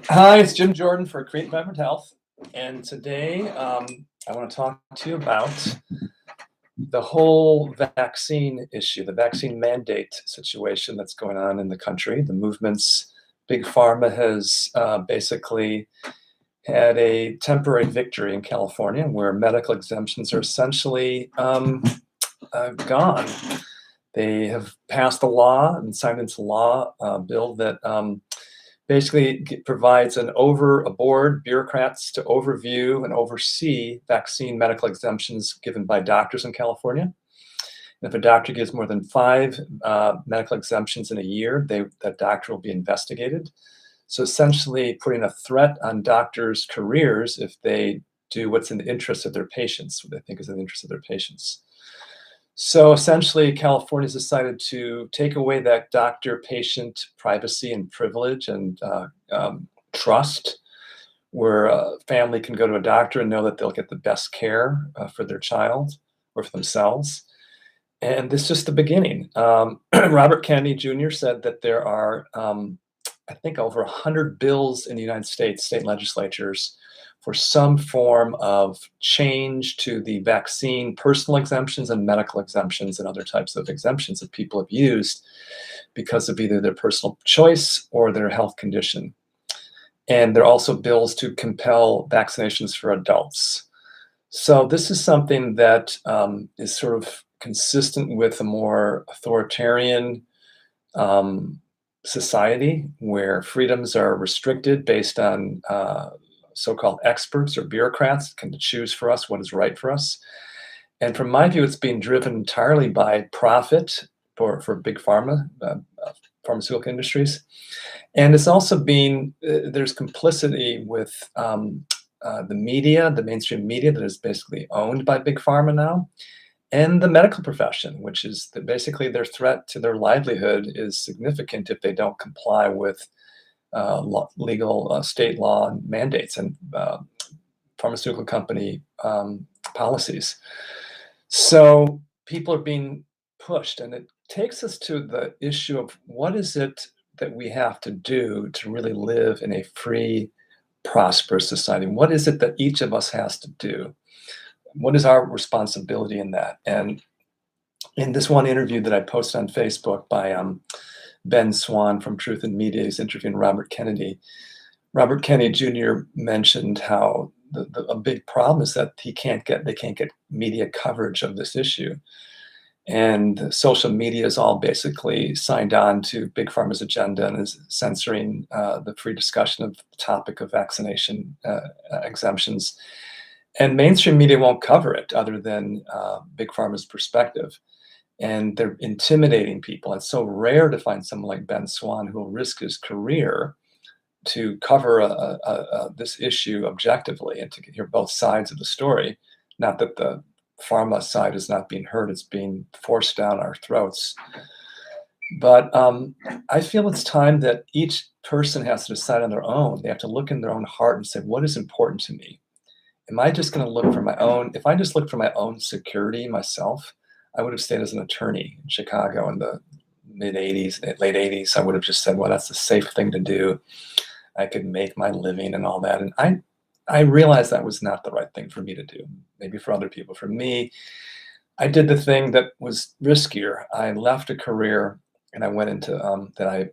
Hi, it's Jim Jordan for Create Vibrant Health. And today I want to talk to you about the whole vaccine issue, the vaccine mandate situation that's going on in the country. The movements, Big Pharma has basically had a temporary victory in California where medical exemptions are essentially gone. They have passed a law and signed into law a bill that basically provides a board, bureaucrats to overview and oversee vaccine medical exemptions given by doctors in California. And if a doctor gives more than 5 medical exemptions in a year, that doctor will be investigated. So essentially putting a threat on doctors' careers if they do what's in the interest of their patients, what they think is in the interest of their patients. So essentially, California's decided to take away that doctor-patient privacy and privilege and trust, where a family can go to a doctor and know that they'll get the best care for their child or for themselves. And this is just the beginning. Robert Kennedy Jr. said that there are, I think, over 100 bills in the United States, state legislatures, for some form of change to the vaccine personal exemptions and medical exemptions and other types of exemptions that people have used because of either their personal choice or their health condition. And there are also bills to compel vaccinations for adults. So this is something that is sort of consistent with a more authoritarian society where freedoms are restricted based on so-called experts or bureaucrats can choose for us what is right for us. And from my view, it's being driven entirely by profit for big pharma, pharmaceutical industries. And it's also there's complicity with the media, the mainstream media that is basically owned by big pharma now, and the medical profession, which is basically their threat to their livelihood is significant if they don't comply with legal state law mandates and pharmaceutical company policies. So people are being pushed, and it takes us to the issue of what is it that we have to do to really live in a free, prosperous society? What is it that each of us has to do? What is our responsibility in that? And in this one interview that I posted on Facebook by Ben Swan from Truth in Media, he's interviewing Robert Kennedy. Robert Kennedy Jr. mentioned how a big problem is that they can't get media coverage of this issue. And social media is all basically signed on to Big Pharma's agenda and is censoring the free discussion of the topic of vaccination exemptions. And mainstream media won't cover it other than Big Pharma's perspective. And they're intimidating people. It's so rare to find someone like Ben Swan who will risk his career to cover this issue objectively and to hear both sides of the story. Not that the pharma side is not being heard, it's being forced down our throats. But I feel it's time that each person has to decide on their own. They have to look in their own heart and say, what is important to me? Am I just going to look for my own? If I just looked for my own security myself, I would have stayed as an attorney in Chicago in the mid 80s, late 80s. I would have just said, well, that's the safe thing to do. I could make my living and all that. And I realized that was not the right thing for me to do. Maybe for other people. For me, I did the thing that was riskier. I left a career and I went into that I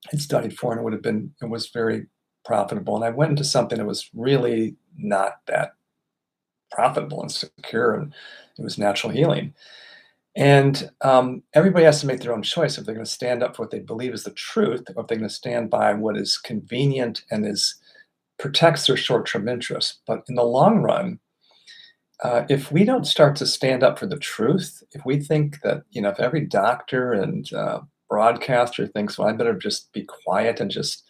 had studied for, and it was very profitable. And I went into something that was really not that profitable and secure, and it was natural healing. And everybody has to make their own choice if they're going to stand up for what they believe is the truth, or if they're going to stand by what is convenient and protects their short-term interests. But in the long run, if we don't start to stand up for the truth, if we think that, if every doctor and broadcaster thinks, well, I better just be quiet and just,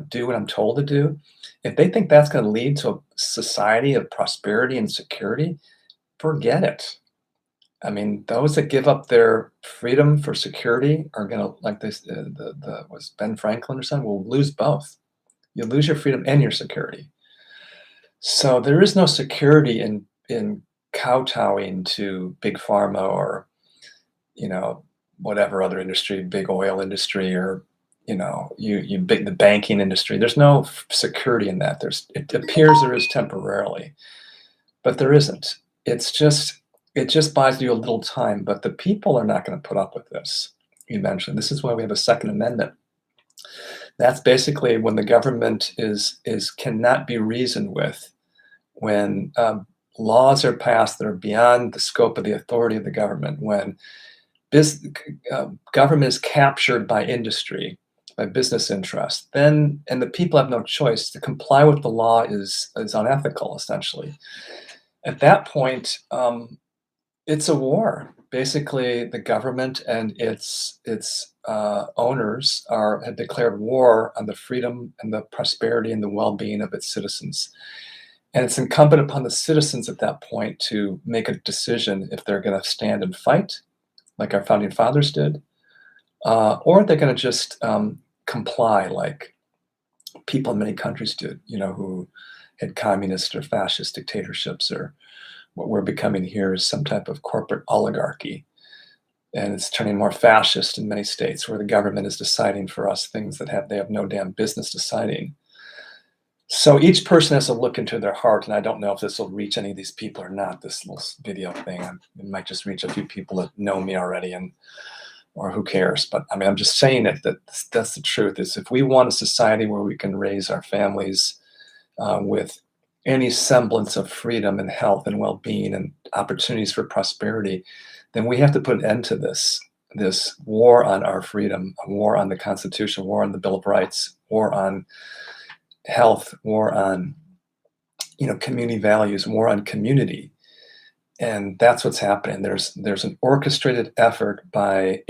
do what I'm told to do, if they think that's going to lead to a society of prosperity and security, forget it. I mean, those that give up their freedom for security are going to, like this, was Ben Franklin or something, will lose both. You'll lose your freedom and your security. So there is no security in kowtowing to big pharma or, whatever other industry, big oil industry or the banking industry. There's no security in that. It appears there is temporarily, but there isn't. It's just it just buys you a little time, but the people are not going to put up with this. You mentioned this is why we have a Second Amendment. That's basically when the government is cannot be reasoned with, when laws are passed that are beyond the scope of the authority of the government, when bus- government is captured by industry, by business interests, then and the people have no choice. To comply with the law is unethical, essentially. At that point, it's a war. Basically, the government and its owners have declared war on the freedom and the prosperity and the well-being of its citizens. And it's incumbent upon the citizens at that point to make a decision if they're going to stand and fight, like our founding fathers did, or they're going to just comply, like people in many countries did, who had communist or fascist dictatorships, or what we're becoming here is some type of corporate oligarchy. And it's turning more fascist in many states where the government is deciding for us things that they have no damn business deciding. So each person has to look into their heart, and I don't know if this will reach any of these people or not, this little video thing. It might just reach a few people that know me already, or who cares. But I mean, I'm just saying that's the truth, is if we want a society where we can raise our families with any semblance of freedom and health and well-being and opportunities for prosperity, then we have to put an end to this war on our freedom, a war on the Constitution, war on the Bill of Rights, war on health, war on community values, war on community. And that's what's happening. There's an orchestrated effort by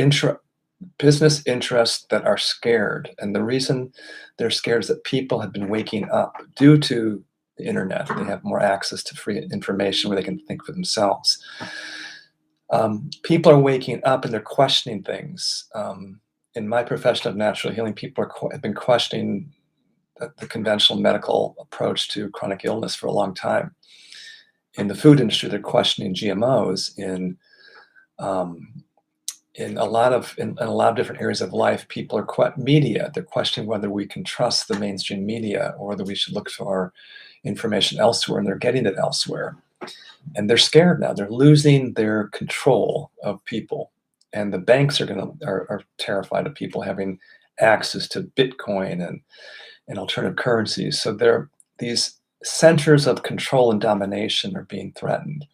business interests that are scared. And the reason they're scared is that people have been waking up due to the internet. They have more access to free information where they can think for themselves. People are waking up and they're questioning things. In my profession of natural healing, people have been questioning the conventional medical approach to chronic illness for a long time. In the food industry, they're questioning GMOs. In a lot of different areas of life, people are media. They're questioning whether we can trust the mainstream media or whether we should look for information elsewhere, and they're getting it elsewhere. And they're scared now. They're losing their control of people, and the banks are terrified of people having access to Bitcoin and alternative currencies. So these centers of control and domination are being threatened,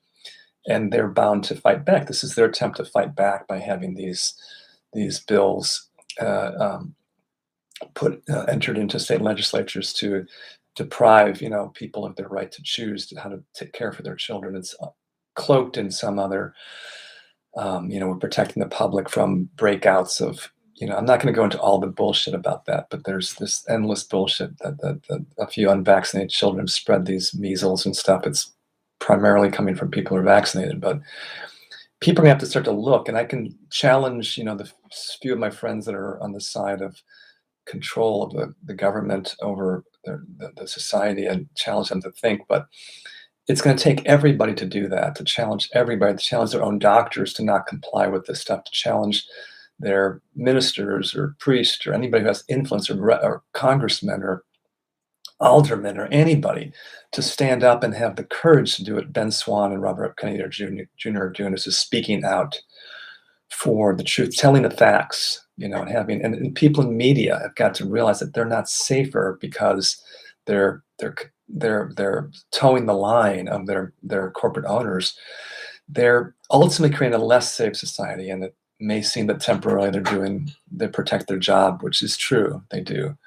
and they're bound to fight back. This is their attempt to fight back by having these bills entered into state legislatures to deprive people of their right to choose how to take care for their children. It's cloaked in some other we're protecting the public from breakouts of I'm not going to go into all the bullshit about that, but there's this endless bullshit that a few unvaccinated children have spread these measles and stuff. It's primarily coming from people who are vaccinated, but people are going to have to start to look. And I can challenge the few of my friends that are on the side of control of the government over the society, and challenge them to think. But it's going to take everybody to do that, to challenge everybody, to challenge their own doctors to not comply with this stuff, to challenge their ministers or priests or anybody who has influence, or congressmen or aldermen or anybody, to stand up and have the courage to do what Ben Swan and Robert F. Kennedy Jr. are doing, is just speaking out for the truth, telling the facts, and people in media have got to realize that they're not safer because they're towing the line of their corporate owners. They're ultimately creating a less safe society, and it may seem that temporarily they protect their job, which is true, they do.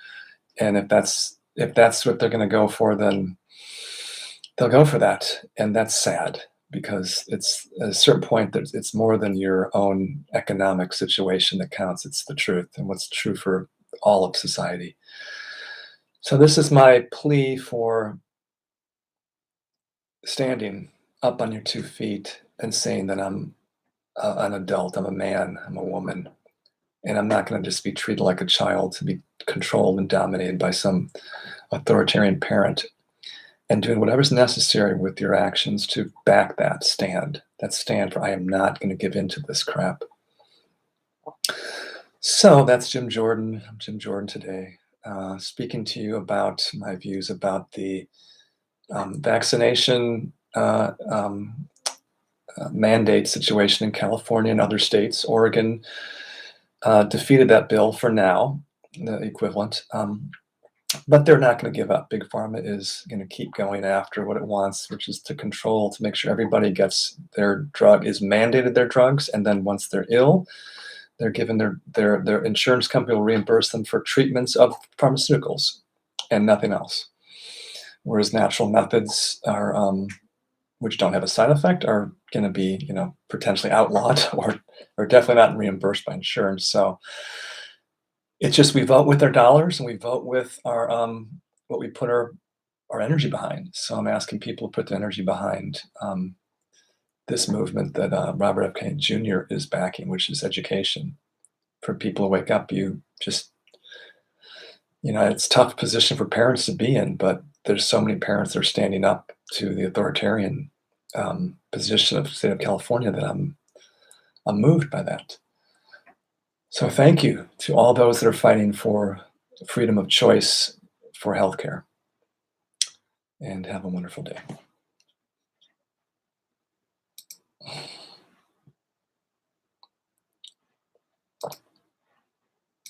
And if that's what they're going to go for, then they'll go for that, and that's sad, because it's at a certain point that it's more than your own economic situation that counts. It's the truth, and what's true for all of society. So this is my plea for standing up on your 2 feet and saying that I'm an adult, I'm a man, I'm a woman, and I'm not going to just be treated like a child to be controlled and dominated by some authoritarian parent, and doing whatever's necessary with your actions to back that stand for I am not going to give in to this crap. So that's Jim Jordan. I'm Jim Jordan today, speaking to you about my views about the vaccination mandate situation in California and other states. Oregon defeated that bill for now, the equivalent, but they're not going to give up. Big Pharma is going to keep going after what it wants, which is to control, to make sure everybody gets their drug, is mandated their drugs, and then once they're ill, they're given their insurance company will reimburse them for treatments of pharmaceuticals and nothing else. Whereas natural methods are, which don't have a side effect, are going to be, potentially outlawed or definitely not reimbursed by insurance. So it's just we vote with our dollars and we vote with our what we put our energy behind. So I'm asking people to put their energy behind this movement that Robert F. Kennedy Jr. is backing, which is education. For people to wake up, it's a tough position for parents to be in, but there's so many parents that are standing up to the authoritarian position of the state of California that I'm moved by that. So thank you to all those that are fighting for freedom of choice for healthcare, and have a wonderful day.